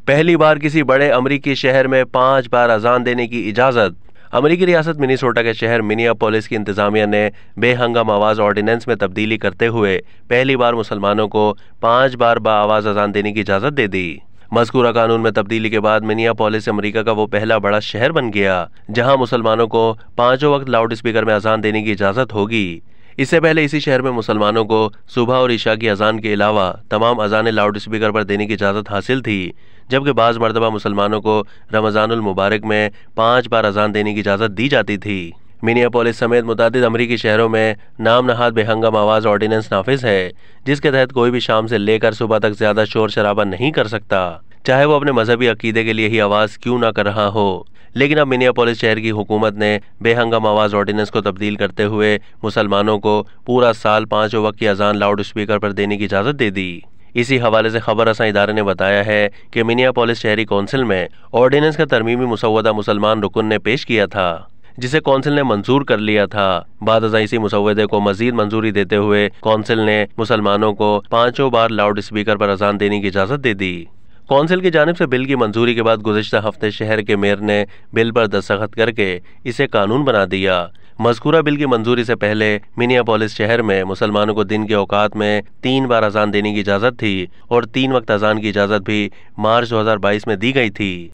پہلی بار کسی بڑے امریکی شہر میں 5 بار اذان دینے کی اجازت۔ امریکی ریاست منیسوٹا کے شہر منیاپولس کی انتظامیہ نے بے ہنگم آواز آرڈیننس میں تبدیلی کرتے ہوئے پہلی بار مسلمانوں کو 5 بار باآواز اذان دینے کی اجازت دے دی۔ مذکورہ قانون میں تبدیلی کے بعد منیاپولس امریکہ کا وہ پہلا بڑا شہر بن گیا جہاں مسلمانوں کو 5 وقت لاؤڈ اسپیکر میں اذان دینے کی اجازت ہوگی۔ اس سے پہلے اسی شہر میں مسلمانوں کو صبح اور عشاء کی اذان کے علاوہ تمام اذانیں لاؤڈ اسپیکر پر دینے کی اجازت حاصل تھی، جبکہ بعض مرتبہ مسلمانوں کو رمضان المبارک میں 5 بار اذان دینے کی اجازت دی جاتی تھی۔ منیاپولس سمیت متعدد امریکی شہروں میں نام نہاد بے ہنگم آواز آرڈیننس نافذ ہے، جس کے تحت کوئی بھی شام سے لے کر صبح تک زیادہ شور شرابہ نہیں کر سکتا، چاہے وہ اپنے مذہبی عقیدے کے لیے ہی آواز کیوں نہ کر رہا ہو۔ لیکن اب منیاپولس شہر کی حکومت نے بے ہنگم آواز آرڈیننس کو تبدیل کرتے ہوئے مسلمانوں کو پورا سال 5 وقت کی اذان لاؤڈ اسپیکر پر دینے کی اجازت دے دی۔ اسی حوالے سے خبر رساں ادارے نے بتایا ہے کہ منیاپولس شہری کونسل میں آرڈیننس کا ترمیمی مسودہ مسلمان رکن نے پیش کیا تھا، جسے کونسل نے منظور کر لیا تھا۔ بعد ازاں اسی مسودے کو مزید منظوری دیتے ہوئے کونسل نے مسلمانوں کو 5 بار لاؤڈ اسپیکر پر اذان دینے کی اجازت دے دی۔ کونسل کی جانب سے بل کی منظوری کے بعد گزشتہ ہفتے شہر کے میئر نے بل پر دستخط کر کے اسے قانون بنا دیا۔ مذکورہ بل کی منظوری سے پہلے منیاپولس شہر میں مسلمانوں کو دن کے اوقات میں 3 بار اذان دینے کی اجازت تھی اور 3 وقت اذان کی اجازت بھی مارچ 2022 میں دی گئی تھی۔